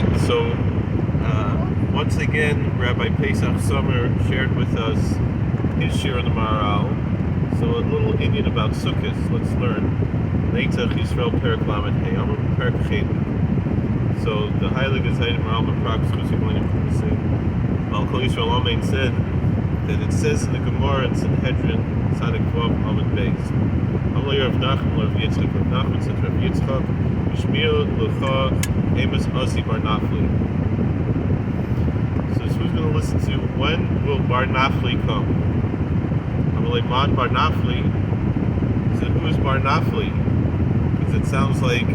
Okay, so once again, Rabbi Pesach Sommer shared with us his share of the Maharal. So a little Indian about Sukkah. Let's learn. Netzach, Yisroel, Perak Lamed Hey, Amar Perak Chet. So the Heilige Zayim Maharal Meprak Sukkah Glenim Malkol Yisrael Amen said that it says in the Gemara in Sanhedrin, Tzadik Vav Amud Beis. Amalei Rav Nachman, Rav Yitzchak, Rav Nachman said Rav Yitzchak, Yishmir Lecha Amos Asi Bar Nafli. So who's going to listen to when will Bar Nafli come? Amalei Man Bar Nafli. He said, who is Bar Nafli? Because it sounds like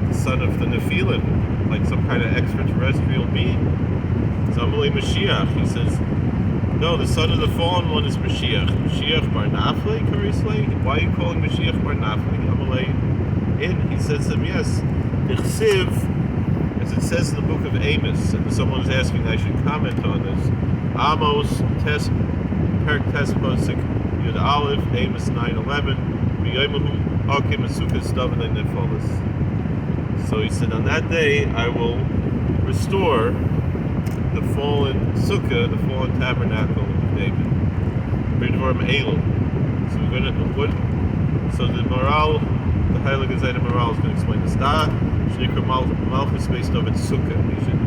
the son of the Nephilim, like some kind of extraterrestrial being. So Amalei Mashiach, he says, no, the son of the fallen one is Mashiach. Mashiach Bar Nafli, Karisle? Why are you calling Mashiach Bar Nafli? Amalei, he says to him, yes, Ichsiv, as it says in the book of Amos, and someone is asking I should comment on this, Amos, Perak Tes Posik, Yud Aleph, Amos 9:11, V'yomahu Akim Sukkah Stav and Nefolis. So he said, on that day I will restore the fallen Sukkah, the fallen tabernacle of David. B'dvarim Elu. So we're going to, so the Maharal, the Heilige Zayim Maharal is going to explain this. Da Shnikra Malchus based on its Sukkah.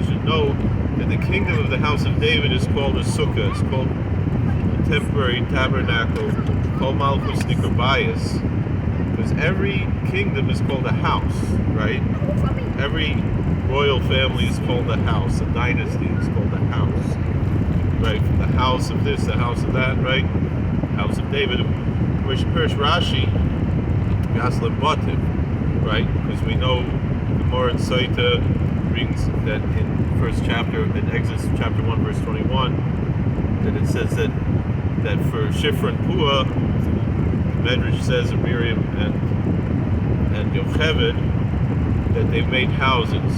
You should know that the kingdom of the house of David is called a Sukkah. It's called a temporary tabernacle, called Malchus Nikra Bias. Because every kingdom is called a house, right? Every royal family is called a house. A dynasty is called a house, right? From the house of this, the house of that, right? House of David. Pirish Rashi, Gaslam Batim, right? Because we know Gemara and Saita brings that in first chapter, in Exodus chapter 1, verse 21, that it says that for Shifra and Pua, Medrash says of Miriam and Yocheved, that they made houses.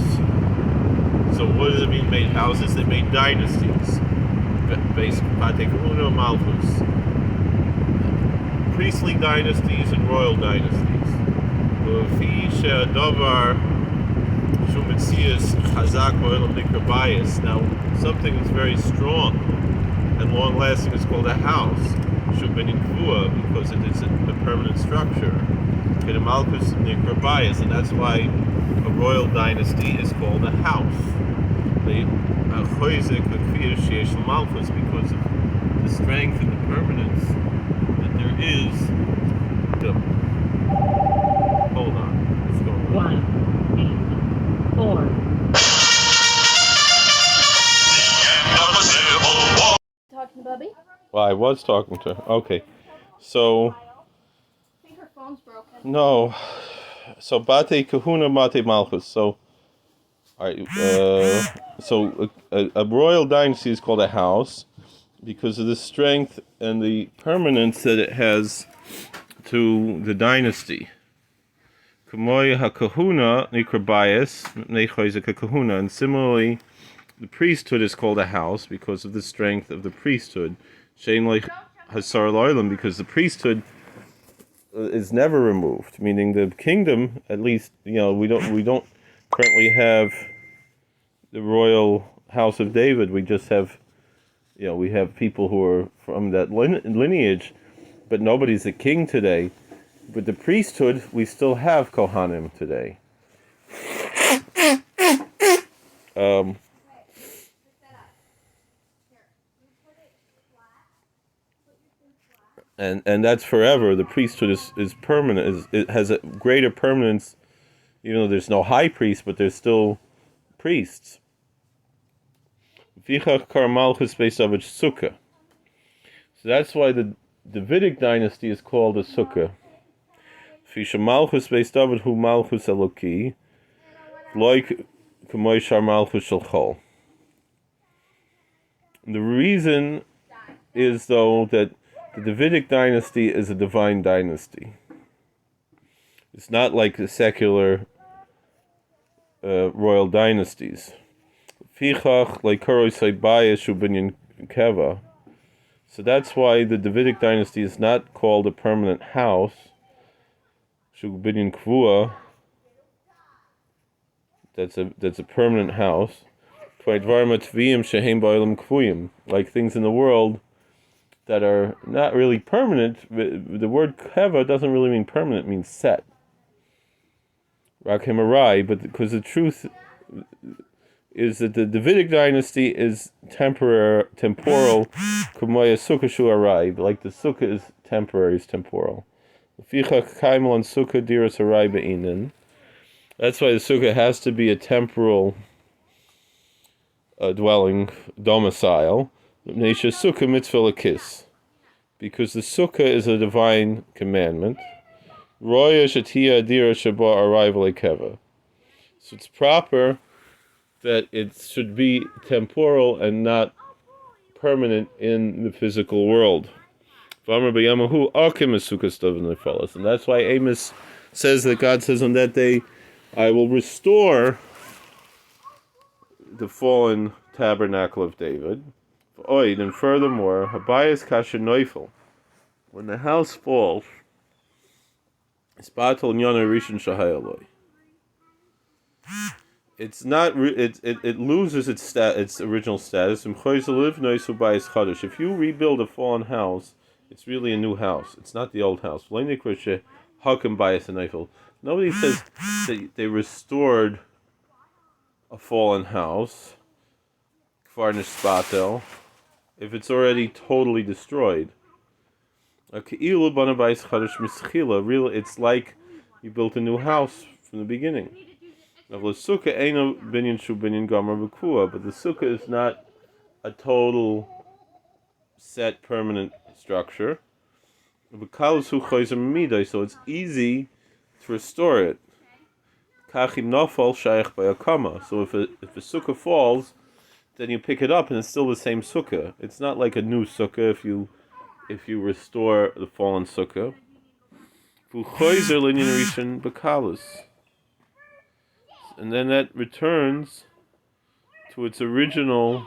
So what does it mean made houses? They made dynasties. Based on Malchus. Priestly dynasties and royal dynasties. Now something that's very strong and long lasting is called a house. Because it is a permanent structure. Malchus Nikra, and that's why a royal dynasty is called a house. Because of the strength and the permanence that there is. Hold on. What's going on? 1, 8, 4. Talking to Bubby? Well, I was talking to her. Okay. So. I think her phone's broken. No. So Bate Kahuna Mate Malchus. So, all right. So a royal dynasty is called a house because of the strength and the permanence that it has to the dynasty. Kamoy HaKahuna Nikrabayas Nechoizek Kahuna, and similarly, the priesthood is called a house because of the strength of the priesthood. Shein like Hasar Loilam, because the priesthood is never removed, meaning the kingdom, at least, we don't currently have the royal house of David. We just have, we have people who are from that lineage, but nobody's a king today. But the priesthood, we still have Kohanim today. And that's forever. The priesthood is permanent. It has a greater permanence, even though there's no high priest, but there's still priests. Vichach Kar Malchus based on Sukkah. So that's why the Davidic dynasty is called a Sukkah. Fisha Malchus based on Hu Malchus Eloki, like Kamoishar Malchus Shalchol. The reason is, though, that the Davidic dynasty is a divine dynasty. It's not like the secular royal dynasties. Fichach like Korosai Bayas Shubinyan Keva. So that's why the Davidic dynasty is not called a permanent house. Shubinyan Kvua. That's a permanent house. like things in the world that are not really permanent. The word keva doesn't really mean permanent; it means set. Rakhimarai, but because the truth is that the Davidic dynasty is temporal. Kumoya Sukkah shu arai, like the Sukkah is temporary, is temporal. Ficha kaimel on Sukkah diras arai be'inin. That's why the Sukkah has to be a temporal dwelling, domicile. Nesha Sukkah mitzvah lakis, because the Sukkah is a divine commandment. Roya shatia dira shaba arrival keva. So it's proper that it should be temporal and not permanent in the physical world. And that's why Amos says that God says on that day, I will restore the fallen tabernacle of David. And furthermore, Habayas kasher neufel, when the house falls, it's batal nyana rishon shahayaloi. It's not. It loses its original status. If you rebuild a fallen house, it's really a new house. It's not the old house. Nobody says that they restored a fallen house, if it's already totally destroyed. Really, it's like you built a new house from the beginning. But the Sukkah is not a total set permanent structure. So it's easy to restore it. So if a Sukkah falls, then you pick it up and it's still the same Sukkah. It's not like a new Sukkah if you restore the fallen Sukkah. And then that returns to its original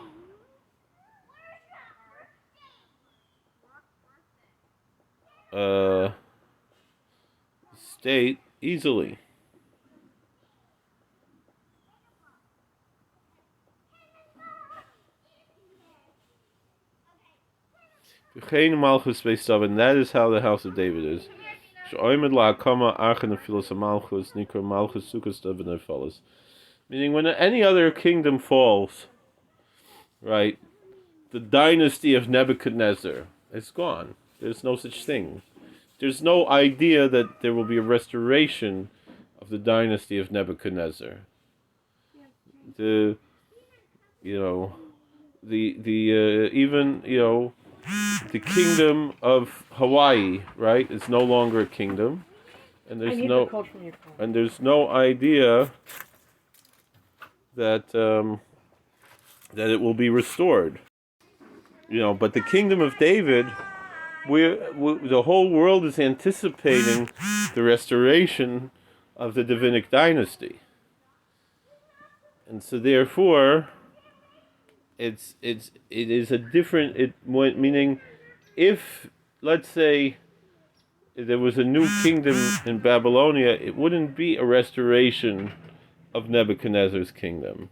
state easily. And that is how the house of David is. Meaning when any other kingdom falls, right, the dynasty of Nebuchadnezzar is gone. There's no such thing. There's no idea that there will be a restoration of the dynasty of Nebuchadnezzar. The kingdom of Hawaii, right, is no longer a kingdom, and there's no idea that it will be restored. But the kingdom of David, the whole world is anticipating the restoration of the Davidic dynasty, and so therefore, it is a different. Meaning, if let's say there was a new kingdom in Babylonia, it wouldn't be a restoration of Nebuchadnezzar's kingdom.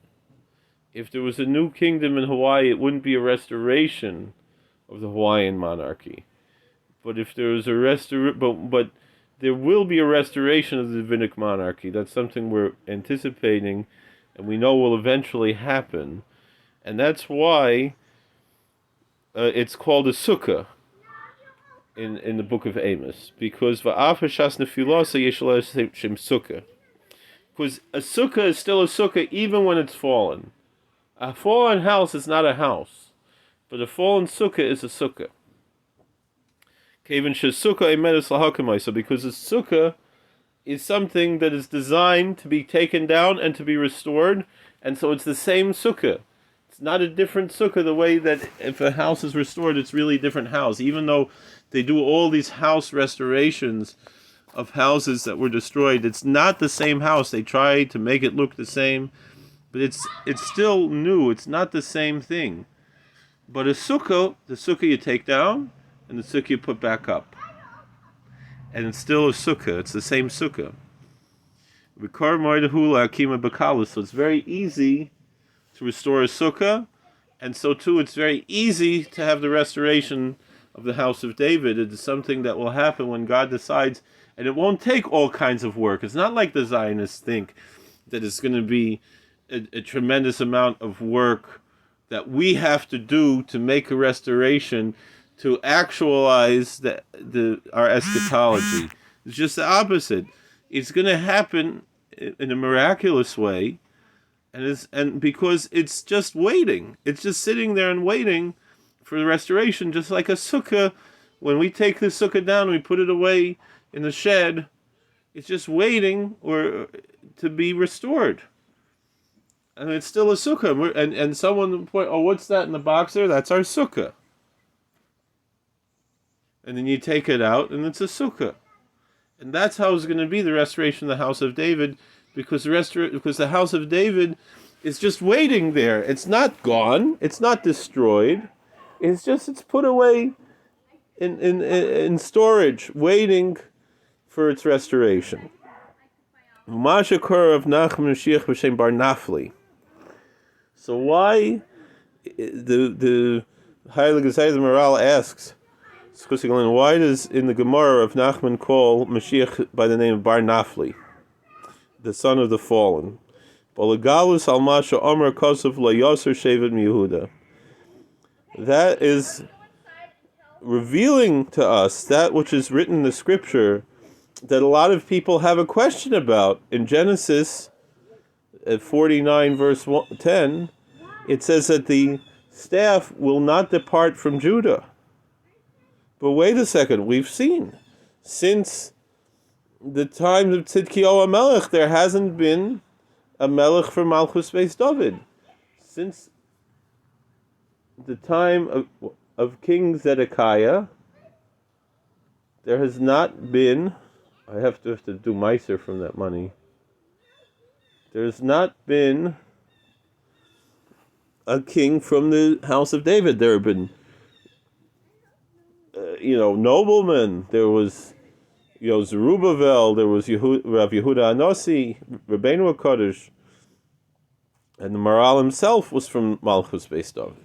If there was a new kingdom in Hawaii, it wouldn't be a restoration of the Hawaiian monarchy. But if there was but there will be a restoration of the Davidic monarchy. That's something we're anticipating, and we know will eventually happen. And that's why it's called a Sukkah in the book of Amos, because Sukkah. Because a Sukkah is still a Sukkah even when it's fallen. A fallen house is not a house, but a fallen Sukkah is a Sukkah. So because a Sukkah is something that is designed to be taken down and to be restored, and so it's the same Sukkah. It's not a different Sukkah the way that if a house is restored, it's really a different house. Even though they do all these house restorations of houses that were destroyed, it's not the same house. They try to make it look the same, but it's still new. It's not the same thing. But a Sukkah, the Sukkah you take down, and the Sukkah you put back up. And it's still a Sukkah. It's the same Sukkah. So it's very easy to restore a Sukkah, and so too it's very easy to have the restoration of the house of David. It is something that will happen when God decides, and it won't take all kinds of work. It's not like the Zionists think that it's going to be a tremendous amount of work that we have to do to make a restoration, to actualize our eschatology. It's just the opposite. It's going to happen in a miraculous way, and because it's just waiting. It's just sitting there and waiting for the restoration, just like a sukkah. When we take the sukkah down, we put it away in the shed. It's just waiting to be restored. And it's still a sukkah. And someone will point, oh, what's that in the box there? That's our sukkah. And then you take it out, and it's a sukkah. And that's how it's going to be the restoration of the house of David, because the house of David is just waiting there. It's not gone. It's not destroyed. It's put away in storage, waiting for its restoration. Mashakor of Nachman Mashiach b'Shem Bar Nafli. So why the Heilige Zayda Maharal asks, why does in the Gemara of Nachman call Mashiach by the name of Bar Nafli, the son of the fallen? That is revealing to us that which is written in the scripture that a lot of people have a question about. In Genesis 49 verse 10, it says that the staff will not depart from Judah. But wait a second, we've seen, since the time of Tzidkiyahu HaMelech, there hasn't been a Melech for Malchus Beis David. Since the time of King Zedekiah, there has not been, I have to do Meiser from that money, there's not been a king from the house of David. There have been noblemen. There was, Zerubbabel. There was Rav Yehuda Anasi, Rabbeinu HaKadosh, and the Maharal himself was from Malchus Beis David.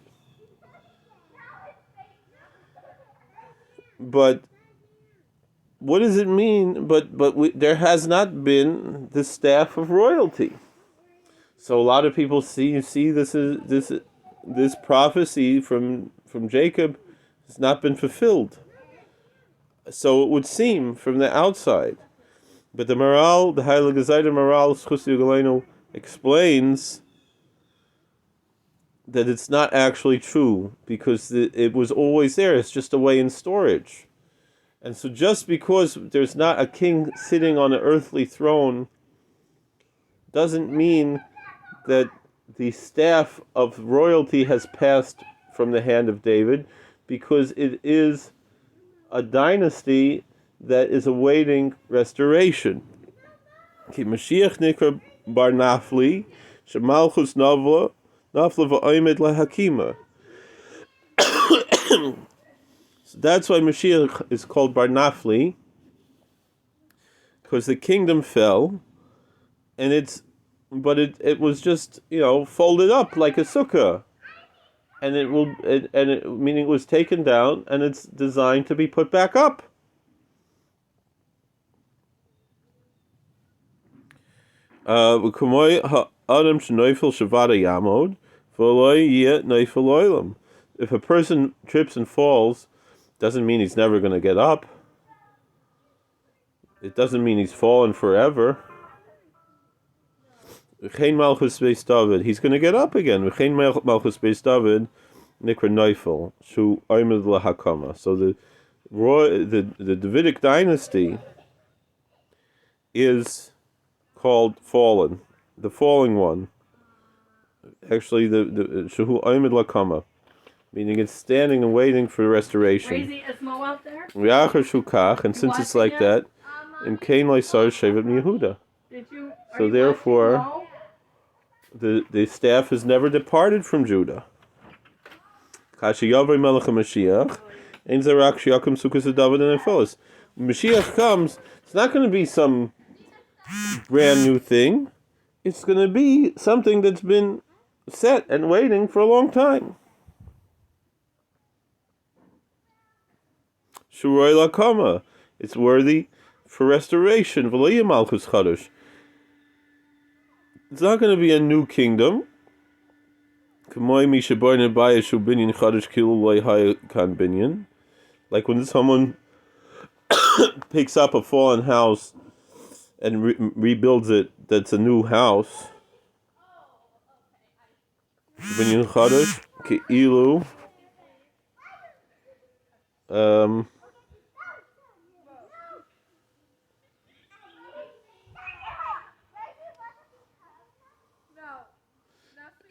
But what does it mean? There has not been the staff of royalty. So a lot of people see this prophecy from Jacob has not been fulfilled. So it would seem from the outside. But the Maharal, the Heilige Zayda Maharal, Schus Yugalenu, explains that it's not actually true, because it was always there. It's just away in storage. And so just because there's not a king sitting on an earthly throne doesn't mean that the staff of royalty has passed from the hand of David, because it is a dynasty that is awaiting restoration. Ki Mashiach nikra bar Nafli, shemalchus nafla v'oimed lahakima. So that's why Mashiach is called Bar Nafli, because the kingdom fell, and it was just folded up like a sukkah. And meaning it was taken down, and it's designed to be put back up. If a person trips and falls, doesn't mean he's never going to get up. It doesn't mean he's fallen forever. He's going to get up again. So the Davidic dynasty is called fallen, the falling one. Actually, the Shehu Oimid Lakama, meaning it's standing and waiting for restoration. Crazy Esmo out there? And since it's like that, in Kain Laisar Shevet Yehuda. So therefore, the staff has never departed from Judah. Mashiach comes, it's not going to be some brand new thing. It's going to be something that's been set and waiting for a long time. Shuroi lakama, it's worthy for restoration. V'lo malchus chadash. It's not going to be a new kingdom. Like when someone picks up a fallen house and rebuilds it, that's a new house. Binyan chadash keilu.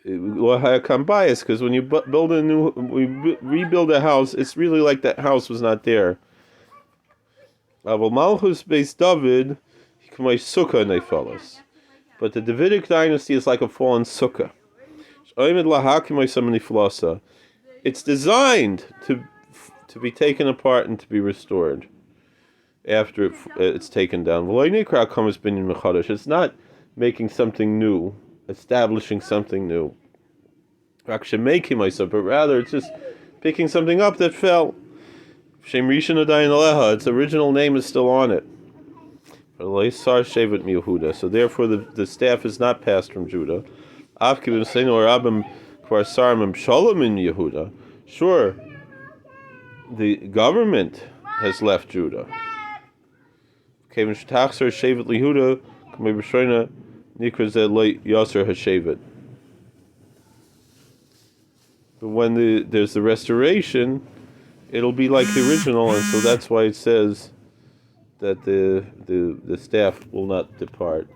Because when you rebuild a house, it's really like that house was not there. Malchus based David, Sukkah nefalas. But the Davidic dynasty is like a fallen Sukkah. It's designed to be taken apart and to be restored after it's taken down. It's not making something new, establishing something new. But rather it's just picking something up that fell. Its original name is still on it. So therefore the staff is not passed from Judah. Sure, the government has left Judah. But when there's the restoration, it'll be like the original, and so that's why it says that the staff will not depart.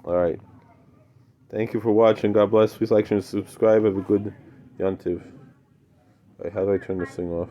All right. Thank you for watching. God bless. Please like and subscribe. Have a good Yantiv. All right, how do I turn this thing off?